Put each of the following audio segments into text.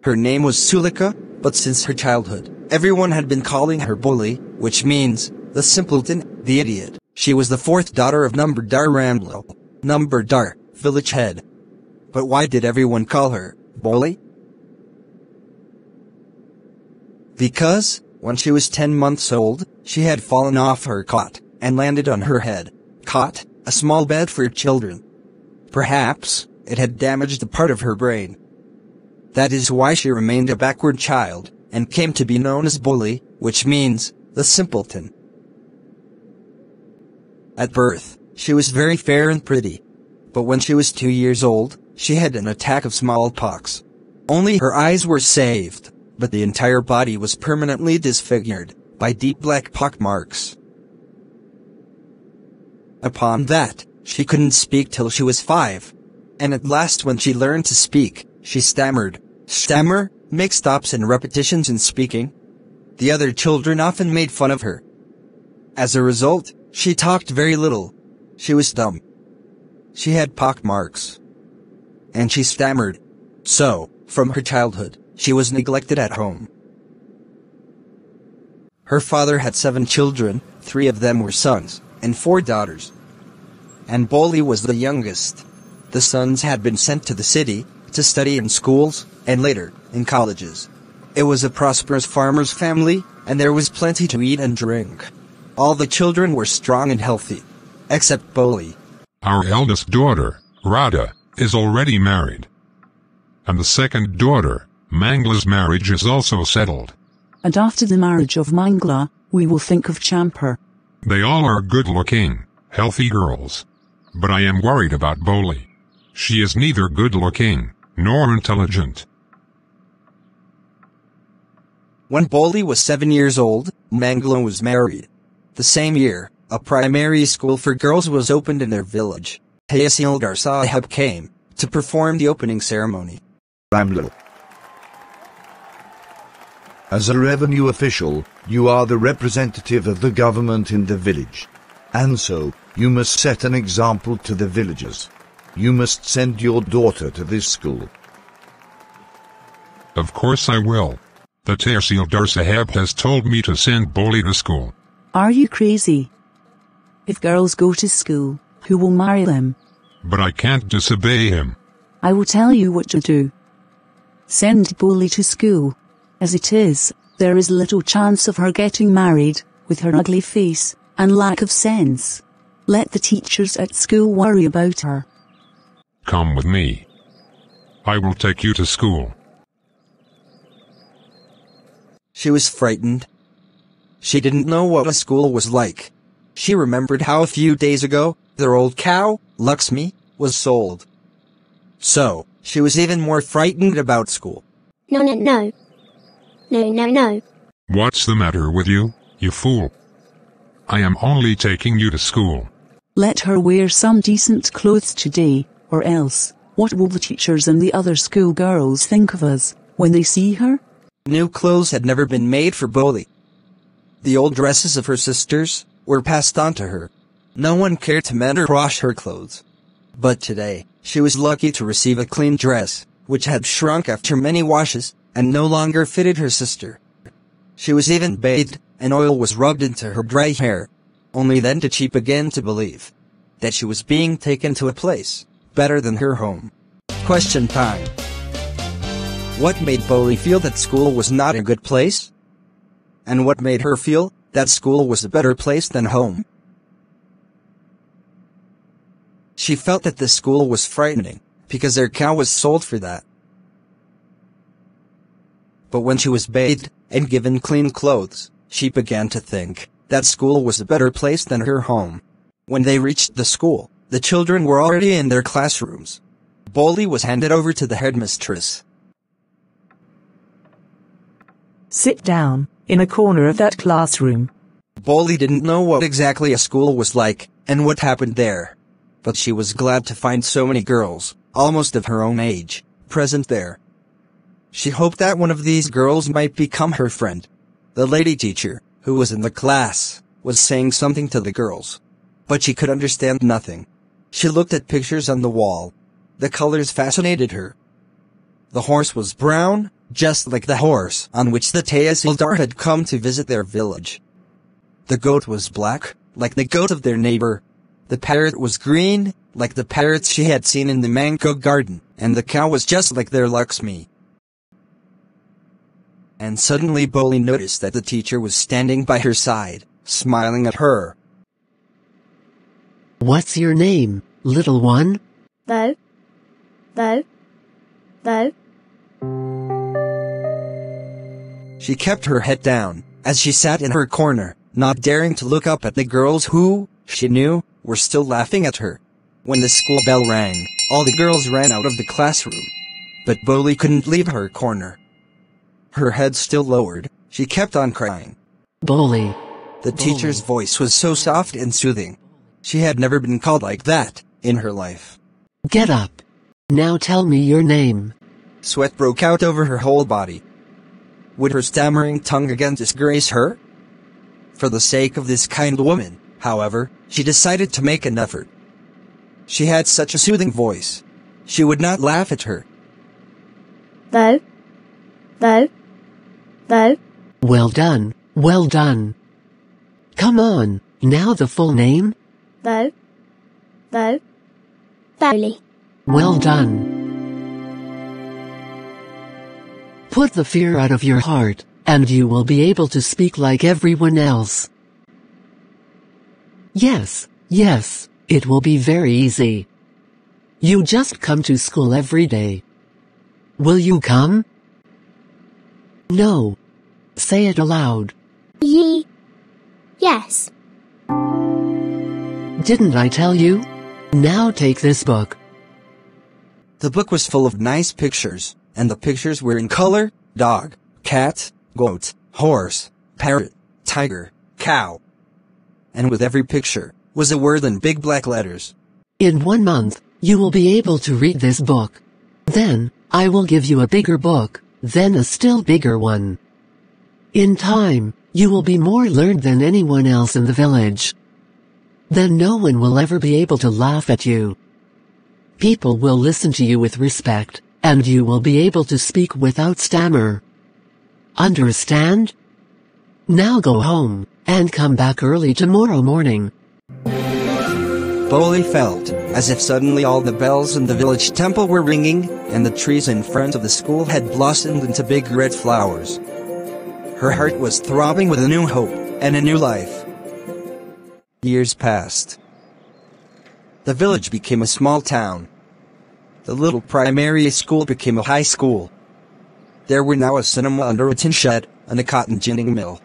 Her name was Sulika, but since her childhood, everyone had been calling her Bully, which means the simpleton, the idiot. She was the fourth daughter of Numberdar Ramblal, Numberdar, village head. But why did everyone call her Bully? Because, when she was 10 months old, she had fallen off her cot and landed on her head. Cot, a small bed for children. Perhaps it had damaged a part of her brain. That is why she remained a backward child, and came to be known as Bully, which means the simpleton. At birth, she was very fair and pretty. But when she was 2 years old, she had an attack of smallpox. Only her eyes were saved, but the entire body was permanently disfigured by deep black pock marks. Upon that, she couldn't speak till she was 5. And at last when she learned to speak, she stammered. Stammer, make stops and repetitions in speaking. The other children often made fun of her. As a result, she talked very little. She was dumb. She had pock marks. And she stammered. So, from her childhood, she was neglected at home. Her father had 7 children, 3 of them were sons, and 4 daughters. And Bully was the youngest. The sons had been sent to the city, to study in schools, and later, in colleges. It was a prosperous farmer's family, and there was plenty to eat and drink. All the children were strong and healthy. Except Bully. Our eldest daughter, Radha, is already married. And the second daughter, Mangla's marriage is also settled. And after the marriage of Mangla, we will think of Champer. They all are good-looking, healthy girls. But I am worried about Bully. She is neither good-looking, nor intelligent. When Bully was 7 years old, Mangla was married. The same year, a primary school for girls was opened in their village. Tehsildar Sahib came to perform the opening ceremony. Ramlal. As a revenue official, you are the representative of the government in the village. And so, you must set an example to the villagers. You must send your daughter to this school. Of course I will. The Tehsildar Sahib has told me to send Bully to school. Are you crazy? If girls go to school, who will marry them? But I can't disobey him. I will tell you what to do. Send Bully to school. As it is, there is little chance of her getting married, with her ugly face and lack of sense. Let the teachers at school worry about her. Come with me. I will take you to school. She was frightened. She didn't know what a school was like. She remembered how a few days ago, their old cow, Lakshmi, was sold. So, she was even more frightened about school. No. No. What's the matter with you, you fool? I am only taking you to school. Let her wear some decent clothes today, or else, what will the teachers and the other schoolgirls think of us, when they see her? New clothes had never been made for Bully. The old dresses of her sisters were passed on to her. No one cared to mend or wash her clothes. But today, she was lucky to receive a clean dress, which had shrunk after many washes, and no longer fitted her sister. She was even bathed, and oil was rubbed into her dry hair. Only then did she begin to believe that she was being taken to a place better than her home. Question time. What made Bully feel that school was not a good place? And what made her feel that school was a better place than home? She felt that the school was frightening, because their cow was sold for that. But when she was bathed and given clean clothes, she began to think that school was a better place than her home. When they reached the school, the children were already in their classrooms. Bully was handed over to the headmistress. Sit down, in a corner of that classroom. Bully didn't know what exactly a school was like, and what happened there. But she was glad to find so many girls, almost of her own age, present there. She hoped that one of these girls might become her friend. The lady teacher, who was in the class, was saying something to the girls. But she could understand nothing. She looked at pictures on the wall. The colors fascinated her. The horse was brown, just like the horse on which the Tehsildar had come to visit their village. The goat was black, like the goat of their neighbor. The parrot was green, like the parrots she had seen in the mango garden, and the cow was just like their Lakshmi. And suddenly Boli noticed that the teacher was standing by her side, smiling at her. What's your name, little one? Bo. Bo. Bo. She kept her head down, as she sat in her corner, not daring to look up at the girls who, she knew, were still laughing at her. When the school bell rang, all the girls ran out of the classroom. But Boli couldn't leave her corner. Her head still lowered, she kept on crying. Boli. The teacher's voice was so soft and soothing. She had never been called like that, in her life. Get up. Now tell me your name. Sweat broke out over her whole body. Would her stammering tongue again disgrace her? For the sake of this kind woman, however, she decided to make an effort. She had such a soothing voice. She would not laugh at her. Bo. Bo. Bo. Well done, well done. Come on, now the full name? Bo. Bo. Boli. Well done. Put the fear out of your heart, and you will be able to speak like everyone else. Yes, yes, it will be very easy. You just come to school every day. Will you come? No. Say it aloud. Yes. Didn't I tell you? Now take this book. The book was full of nice pictures, and the pictures were in color: dog, cat, goat, horse, parrot, tiger, cow. And with every picture was a word in big black letters. In 1 month, you will be able to read this book. Then, I will give you a bigger book, then a still bigger one. In time, you will be more learned than anyone else in the village. Then no one will ever be able to laugh at you. People will listen to you with respect, and you will be able to speak without stammer. Understand? Now go home, and come back early tomorrow morning. Boli felt as if suddenly all the bells in the village temple were ringing, and the trees in front of the school had blossomed into big red flowers. Her heart was throbbing with a new hope, and a new life. Years passed. The village became a small town. The little primary school became a high school. There were now a cinema under a tin shed, and a cotton ginning mill.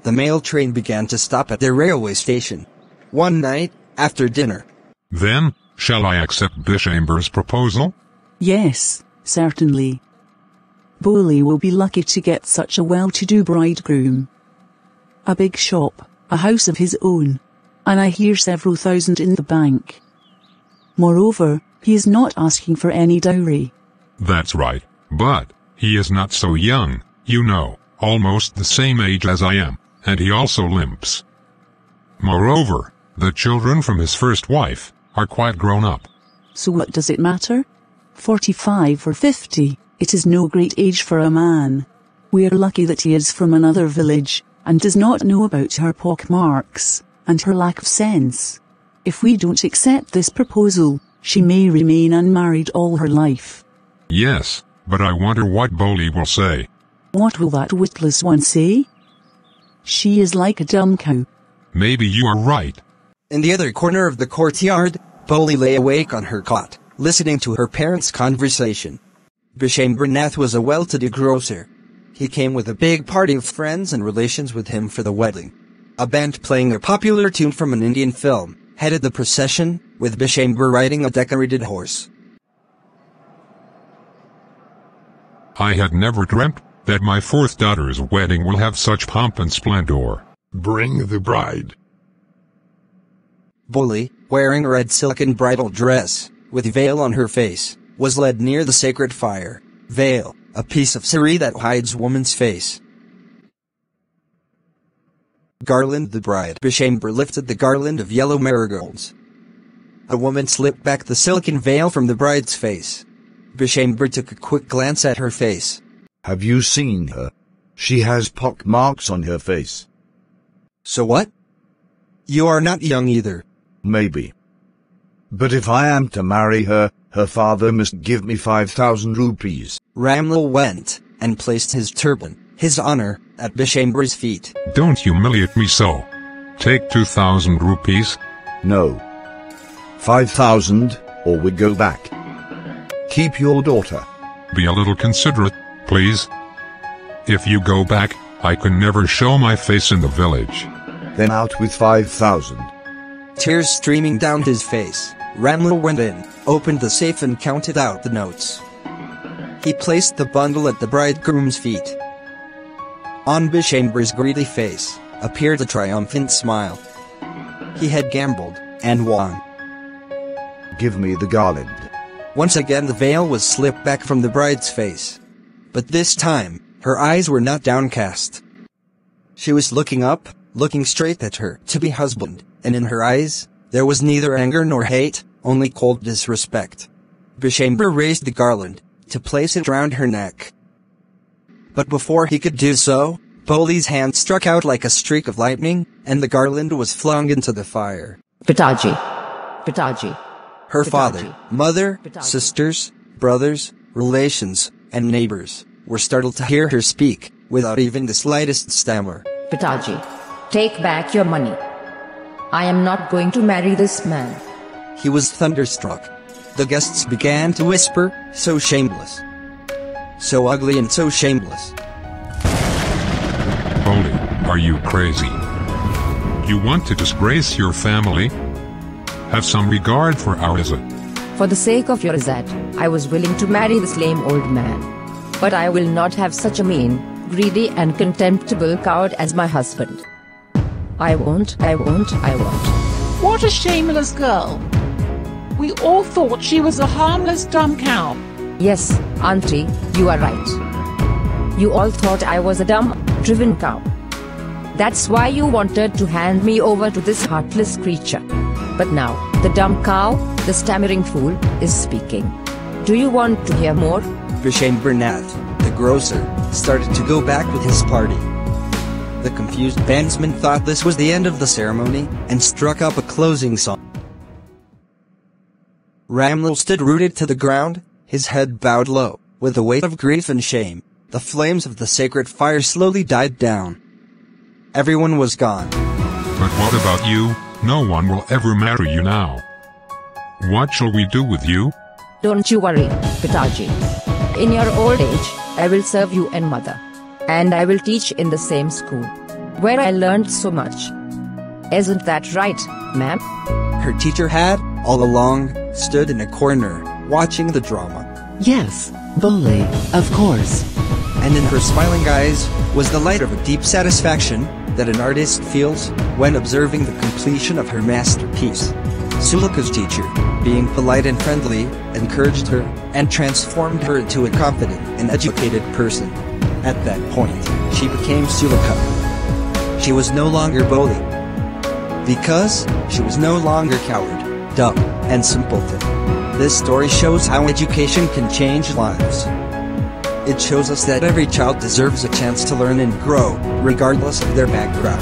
The mail train began to stop at the railway station. One night, after dinner. Then, shall I accept Bishamber's proposal? Yes, certainly. Boli will be lucky to get such a well-to-do bridegroom. A big shop, a house of his own, and I hear several thousand in the bank. Moreover, he is not asking for any dowry. That's right, but he is not so young, you know, almost the same age as I am, and he also limps. Moreover, the children from his first wife are quite grown up. So what does it matter? 45 or 50, it is no great age for a man. We are lucky that he is from another village, and does not know about her pockmarks, and her lack of sense. If we don't accept this proposal, she may remain unmarried all her life. Yes, but I wonder what Boli will say. What will that witless one say? She is like a dumb cow. Maybe you are right. In the other corner of the courtyard, Boli lay awake on her cot, listening to her parents' conversation. Bishambernath was a well-to-do grocer. He came with a big party of friends and relations with him for the wedding. A band playing a popular tune from an Indian film headed the procession, with Bishamber riding a decorated horse. I had never dreamt that my fourth daughter's wedding will have such pomp and splendor. Bring the bride. Boli, wearing a red silken bridal dress, with veil on her face, was led near the sacred fire. Veil, a piece of sari that hides woman's face. Garland the bride. Bishamber lifted the garland of yellow marigolds. A woman slipped back the silken veil from the bride's face. Bishamber took a quick glance at her face. Have you seen her? She has pock marks on her face. So what? You are not young either. Maybe. But if I am to marry her, her father must give me 5,000 rupees. Ramlal went and placed his turban, his honor, at Bishamber's feet. Don't humiliate me so. Take 2,000 rupees. No. 5,000, or we go back. Keep your daughter. Be a little considerate, please. If you go back, I can never show my face in the village. Then out with 5,000. Tears streaming down his face, Ramlal went in, opened the safe and counted out the notes. He placed the bundle at the bridegroom's feet. On Bishamber's greedy face appeared a triumphant smile. He had gambled and won. Give me the garland. Once again the veil was slipped back from the bride's face. But this time, her eyes were not downcast. She was looking up, looking straight at her to-be husband, and in her eyes, there was neither anger nor hate, only cold disrespect. Bishamber raised the garland to place it round her neck. But before he could do so, Boli's hand struck out like a streak of lightning, and the garland was flung into the fire. Pitaji. Pitaji. Her Pitaji. father, mother, Pitaji. sisters, brothers, relations, and neighbors were startled to hear her speak, without even the slightest stammer. Pitaji, take back your money. I am not going to marry this man. He was thunderstruck. The guests began to whisper, so shameless. So ugly and so shameless. Boli, are you crazy? You want to disgrace your family? Have some regard for our Izzat. For the sake of your Izzat, I was willing to marry this lame old man. But I will not have such a mean, greedy and contemptible coward as my husband. I won't. What a shameless girl. We all thought she was a harmless dumb cow. Yes, Auntie, you are right. You all thought I was a dumb, driven cow. That's why you wanted to hand me over to this heartless creature. But now, the dumb cow, the stammering fool, is speaking. Do you want to hear more? Bishamber Nath, the grocer, started to go back with his party. The confused bandsman thought this was the end of the ceremony, and struck up a closing song. Ramlal stood rooted to the ground, his head bowed low, with the weight of grief and shame. The flames of the sacred fire slowly died down. Everyone was gone. But what about you? No one will ever marry you now. What shall we do with you? Don't you worry, Pitaji. In your old age, I will serve you and mother. And I will teach in the same school, where I learned so much. Isn't that right, ma'am? Her teacher had, all along, stood in a corner, watching the drama. Yes, Boli, of course. And in her smiling eyes was the light of a deep satisfaction that an artist feels when observing the completion of her masterpiece. Sulika's teacher, being polite and friendly, encouraged her and transformed her into a confident and educated person. At that point, she became Sulika. She was no longer Boli. Because she was no longer coward, dumb, and simpleton. This story shows how education can change lives. It shows us that every child deserves a chance to learn and grow, regardless of their background.